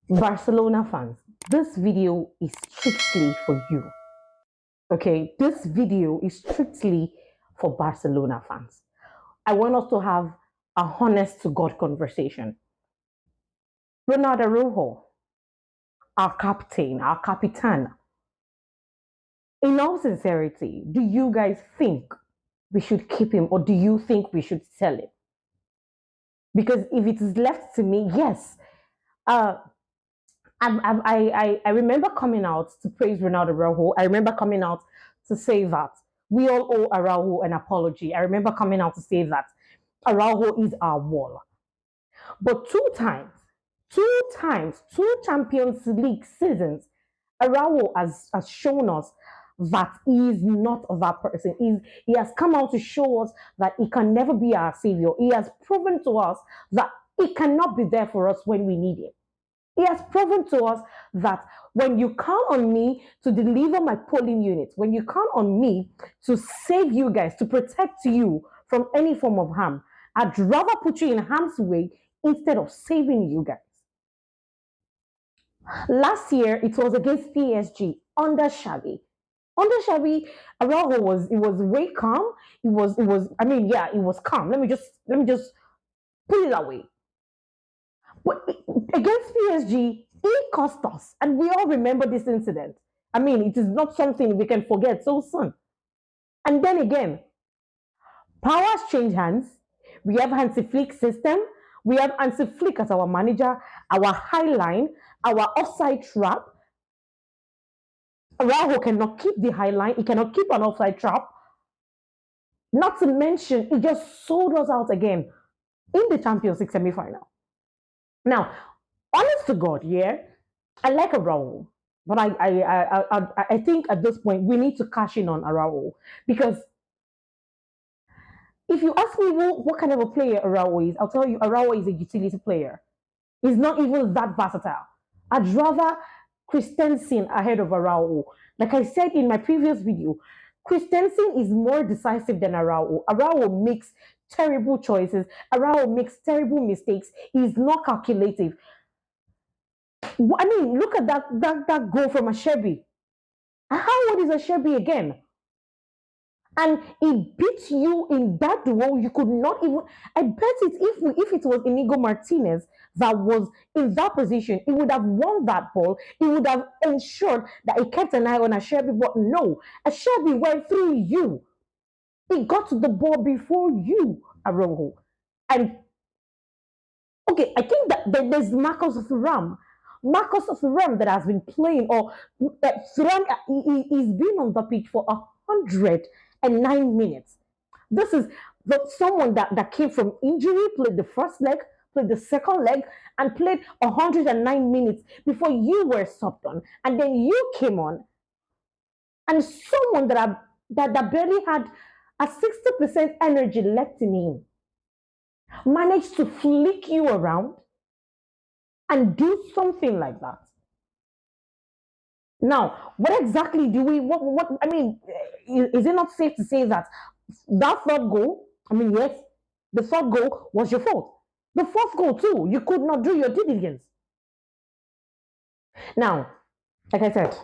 Barcelona fans, this video is strictly for you. Okay, this video is strictly for Barcelona fans. I want us to have a honest to God conversation. Ronald Araujo, our captain, our capitan, in all sincerity, do you guys think we should keep him or do you think we should sell him? Because if it is left to me, yes. Uh, I remember coming out to praise Ronaldo Araujo. I remember coming out to say that we all owe Araujo an apology. I remember coming out to say that Araujo is our wall. But two Champions League seasons, Araujo has shown us that he is not that person. He has come out to show us that he can never be our savior. He has proven to us that he cannot be there for us when we need him. He has proven to us that when you count on me to deliver my polling unit, when you count on me to save you guys, to protect you from any form of harm, I'd rather put you in harm's way instead of saving you guys. Last year, it was against PSG under Xavi. Under Xavi, Araujo was way calm. I mean, yeah, it was calm. Let me just put it that way. But against PSG, he cost us, and we all remember this incident. I mean, it is not something we can forget so soon. And then again, powers change hands. We have Hansi Flick system. We have Hansi Flick as our manager, our high line, our offside trap. Araujo cannot keep the high line. He cannot keep an offside trap. Not to mention, he just sold us out again in the Champions League semi-final. Now, honest to God, yeah, I like Araujo, but I think at this point we need to cash in on Araujo because if you ask me what kind of a player Araujo is, I'll tell you Araujo is a utility player. He's not even that versatile. I'd rather Christensen ahead of Araujo. Like I said in my previous video, Christensen is more decisive than Araujo. Araujo makes terrible choices. Araujo makes terrible mistakes. He's not calculative. I mean, look at that goal from Asheby. How old is Asheby again? And he beat you in that duel. You could not even. I bet it if it was Inigo Martinez that was in that position, he would have won that ball. He would have ensured that he kept an eye on Asheby. But no, Asheby went through you. He got to the ball before you, Arongo. And okay, I think that there's Marcos Thuram. Marcos Thuram that has been playing, or Thuram, he's been on the pitch for 109 minutes. This is someone that came from injury, played the first leg, played the second leg, and played 109 minutes before you were subbed on. And then you came on, and someone that barely had a 60% energy left in him managed to flick you around and do something like that. Now, what exactly do we? What? I mean, is it not safe to say that that third goal? I mean, yes, the third goal was your fault. The fourth goal too. You could not do your due diligence. Now, like I said,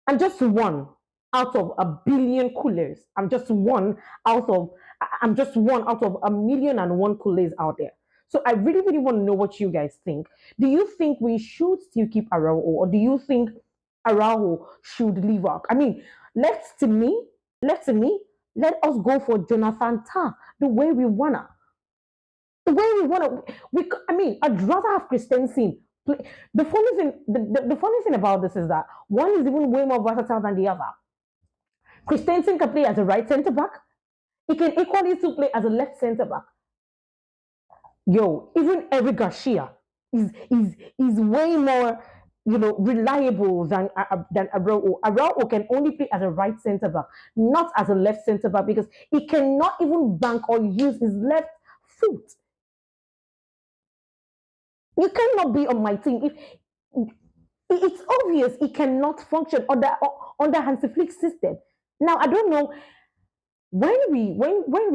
I'm just one out of a billion coolers. I'm just one out of a million and one coolers out there. So I really, really want to know what you guys think. Do you think we should still keep Araujo, or do you think Araujo should leave out? I mean, left to me, let us go for Jonathan Tah the way we wanna. The way we wanna. I mean, I'd rather have Christensen play. The funny thing about this is that one is even way more versatile than the other. Christensen can play as a right centre back. He can equally still play as a left centre back. Yo, even Eric Garcia is way more reliable than Araujo. Araujo can only play as a right centre back, not as a left centre back because he cannot even bank or use his left foot. You cannot be on my team if it's obvious he cannot function under Hansi Flick's system. Now I don't know. when we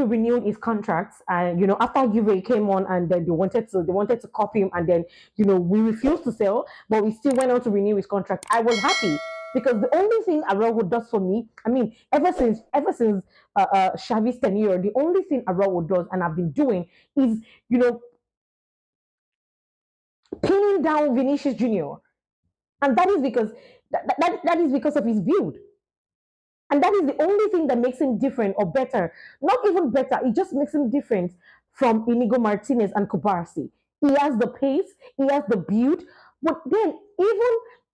renewed his contracts, and after Juve came on, and then they wanted to copy him, and then we refused to sell, but we still went on to renew his contract. I was happy because the only thing Araujo does for me, I mean, ever since Xavi's tenure, the only thing Araujo does, and I've been doing, is you know pinning down Vinicius Junior, and that is because of his build. And that is the only thing that makes him different or better. Not even better, it just makes him different from Inigo Martinez and Kubarsi. He has the pace, he has the build, but then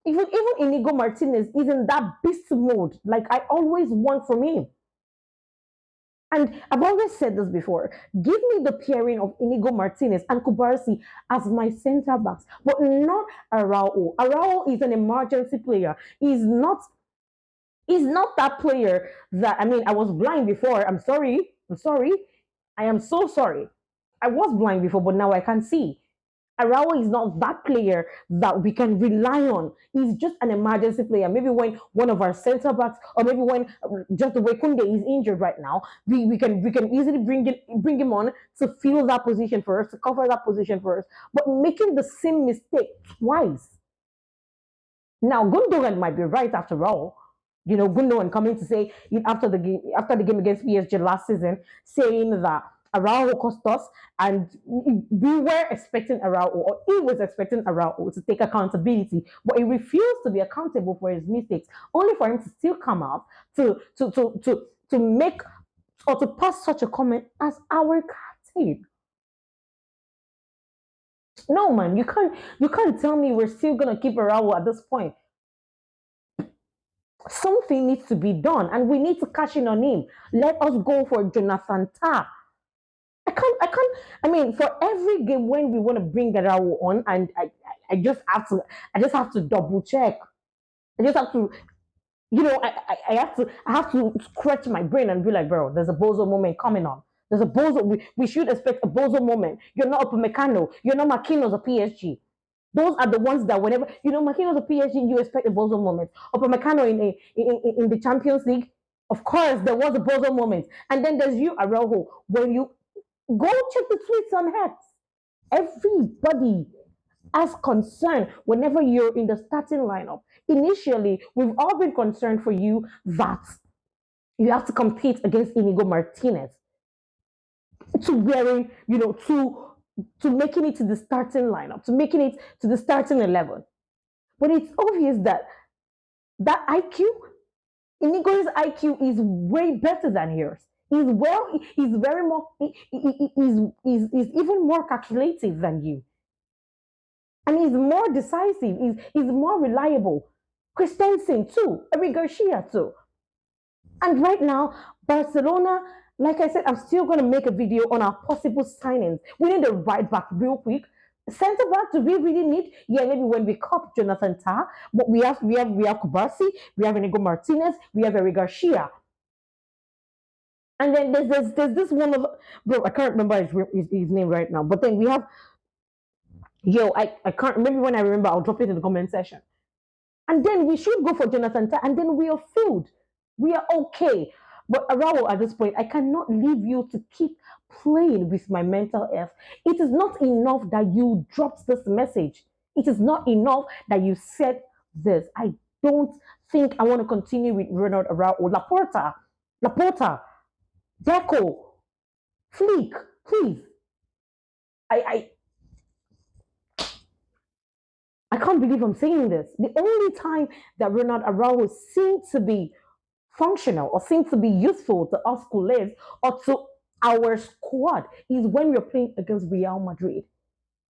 even Inigo Martinez is in that beast mode, like I always want from him. And I've always said this before. Give me the pairing of Inigo Martinez and Kubarsi as my centre backs, but not Araujo. Araujo is an emergency player. He's not that player that, I mean, I was blind before. I'm sorry. I'm sorry. I am so sorry. I was blind before, but now I can see. Arawa is not that player that we can rely on. He's just an emergency player. Maybe when one of our centre backs, or maybe when just the way Kunde is injured right now, we can easily bring him on to fill that position for us, to cover that position for us. But making the same mistake twice. Now, Gundogan might be right after all. Gundogan coming to say after the game against PSG last season, saying that Araujo cost us, and we were expecting Araujo, or he was expecting Araujo to take accountability, but he refused to be accountable for his mistakes, only for him to still come out to make or to pass such a comment as our captain. No, man, you can't tell me we're still gonna keep Araujo at this point. Something needs to be done, and we need to cash in on him. Let us go for Jonathan Tah. I mean, for every game when we want to bring Garao on, and I just have to double check. I just have to, I have to scratch my brain and be like, bro, there's a Bozo moment coming on. There's a Bozo. We should expect a Bozo moment. You're not Upper Meccano. You're not Marquinhos or PSG. Those are the ones that whenever Marquinhos or PSG, you expect a Bozo moment. Upper Meccano in the Champions League, of course, there was a Bozo moment. And then there's you, Araujo, when you go check the tweets on Hex. Everybody has concern whenever you're in the starting lineup. Initially, we've all been concerned for you that you have to compete against Inigo Martinez, to wearing, to making it to the starting lineup, to making it to the starting 11. But it's obvious that IQ, Inigo's IQ is way better than yours. He's very more, he's even more calculative than you. And he's more decisive, he's more reliable. Christensen too, Eric Garcia too. And right now, Barcelona, like I said, I'm still going to make a video on our possible signings. We need a right back real quick. Centre back, do we really need? Yeah, maybe when we cop Jonathan Tah, but we have Kubarsi, we have Inigo Martinez, we have Eric Garcia. And then there's this one of, bro, I can't remember his name right now. But then we have, I can't, maybe when I remember, I'll drop it in the comment section. And then we should go for Jonathan Tah, and then we are filled. We are okay. But Arawo, at this point, I cannot leave you to keep playing with my mental health. It is not enough that you dropped this message. It is not enough that you said this. I don't think I want to continue with Ronald Araujo. Laporta, Deco, Fleek, please. I I can't believe I'm saying this. The only time that Ronald Araujo seemed to be functional or seemed to be useful to us Culés or to our squad is when we're playing against Real Madrid.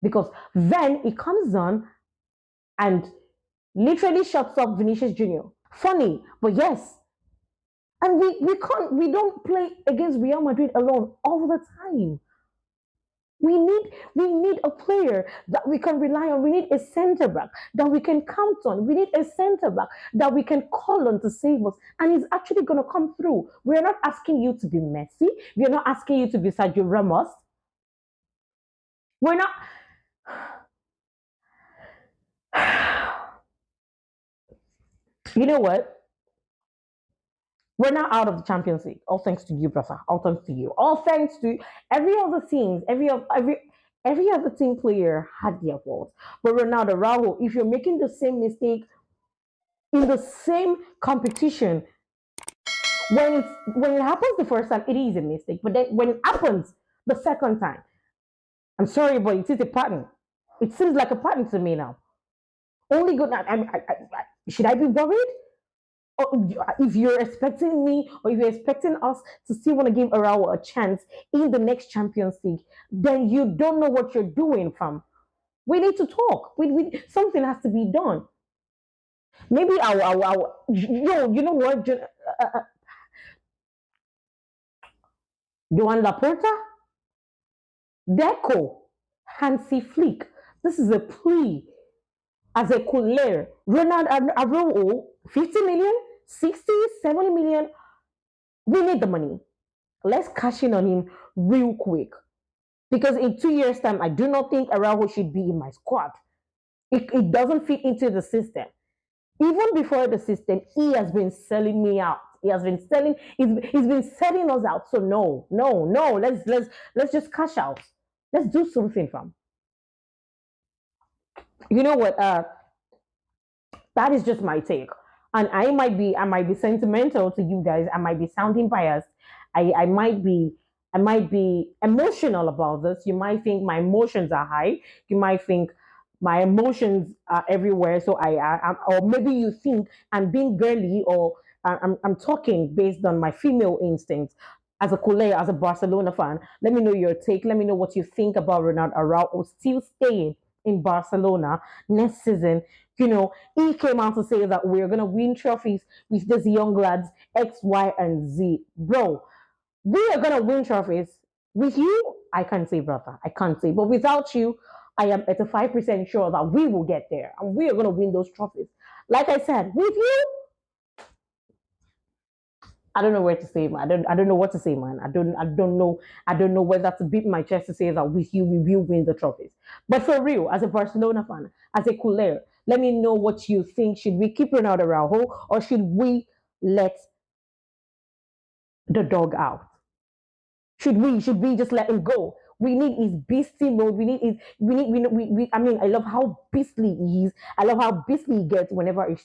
Because then it comes on and literally shuts up Vinicius Junior. Funny, but yes. And we don't play against Real Madrid alone all the time. We need a player that we can rely on. We need a centre back that we can count on. We need a centre back that we can call on to save us. And he's actually going to come through. We're not asking you to be Messi. We're not asking you to be Sergio Ramos. We're not. You know what? We're now out of the Champions League. All thanks to you, brother. All thanks to you. All thanks to every other team. Every other team player had their fault. But Ronaldo, Araujo, if you're making the same mistake in the same competition, when it happens the first time, it is a mistake. But then when it happens the second time, I'm sorry, but it is a pattern. It seems like a pattern to me now. Only good. Should I be worried? If you're expecting me or if you're expecting us to still want to give Araujo a chance in the next Champions League, then you don't know what you're doing, fam. We need to talk. Something has to be done. Maybe you know what? Joan Laporta, Deco, Hansi Flick. This is a plea as a cooler. Ronald Araujo, 50 million, 60, 70 million. We need the money. Let's cash in on him real quick. Because in 2 years' time, I do not think Araujo should be in my squad. It doesn't fit into the system. Even before the system, he has been selling me out. He's been selling us out. So no. Let's just cash out. Let's do something from. You know what? That is just my take. And I might be sentimental to you guys. I might be sounding biased. I might be emotional about this. You might think my emotions are high. You might think my emotions are everywhere. So or maybe you think I'm being girly or I'm talking based on my female instincts. As a Cole, as a Barcelona fan, let me know your take. Let me know what you think about Ronald Araujo still staying in Barcelona next season. He came out to say that we're gonna win trophies with these young lads X, Y, and Z. Bro, we are gonna win trophies with you. I can't say, brother. I can't say, but without you, I am 85% sure that we will get there and we are gonna win those trophies. Like I said, with you, I don't know where to say, man. I don't know what to say, man. I don't know whether to beat my chest to say that with you we will win the trophies. But for real, as a Barcelona fan, as a culé, let me know what you think. Should we keep Ronaldo Araujo or should we let the dog out? Should we just let him go? We need his beastly mode. We need his I mean, I love how beastly he is. I love how beastly he gets whenever he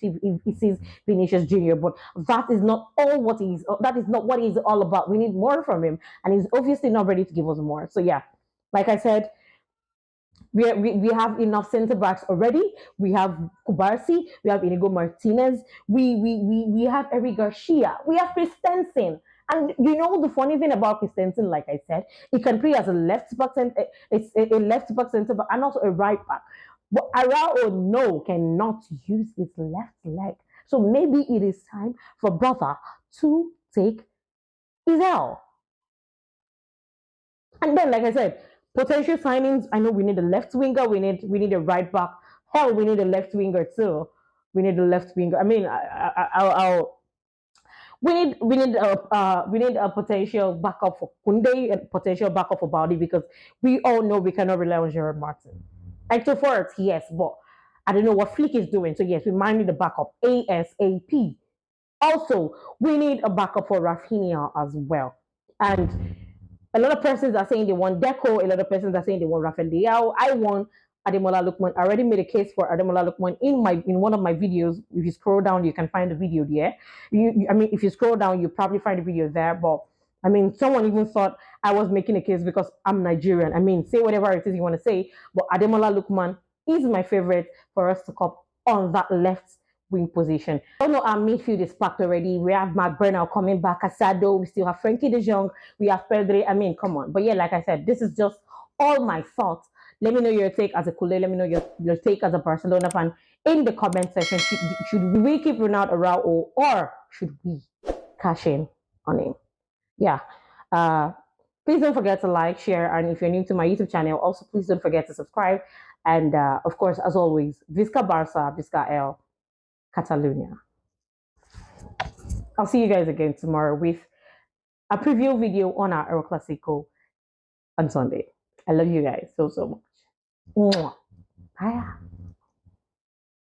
sees Vinicius Jr. But that is not all what he's that is not what he's all about. We need more from him. And he's obviously not ready to give us more. So yeah, like I said, we have enough centre backs already. We have Kubarsi, we have Inigo Martinez, we have Eric Garcia, we have Christensen. And you know the funny thing about Christensen, like I said, he can play as a left back center, it's a left back centre back and also a right back. But Arao no cannot use his left leg. So maybe it is time for brother to take his L. And then, like I said, potential signings. I know we need a left winger. We need a right back. Hell, we need a left winger too. We need a left winger. I mean, I'll we need a potential backup for Kunde, a potential backup for Body because we all know we cannot rely on Gerard Martin. Hector Forts, yes, but I don't know what Flick is doing. So yes, we might need a backup ASAP. Also, we need a backup for Rafinha as well. And a lot of persons are saying they want Deco. A lot of persons are saying they want Rafael. I want Ademola Lukman. I already made a case for Ademola Lukman in one of my videos. If you scroll down, you can find the video there. I mean, if you scroll down, you probably find the video there. But I mean, someone even thought I was making a case because I'm Nigerian. I mean, say whatever it is you want to say, but Ademola Lukman is my favorite for us to cop on that left wing position. I don't know our midfield is packed already. We have Mark Bernal coming back, Asado. We still have Frankie De Jong. We have Pedri. I mean, come on. But yeah, like I said, this is just all my thoughts. Let me know your take as a Kule. Let me know your take as a Barcelona fan in the comment section. Should we keep Ronaldo Araujo or should we cash in on him? Yeah. Uh, please don't forget to like, share, and if you're new to my YouTube channel, also please don't forget to subscribe. And of course, as always, Visca Barça, Visca El Catalonia. I'll see you guys again tomorrow with a preview video on our El Clasico on Sunday. I love you guys so much. Bye.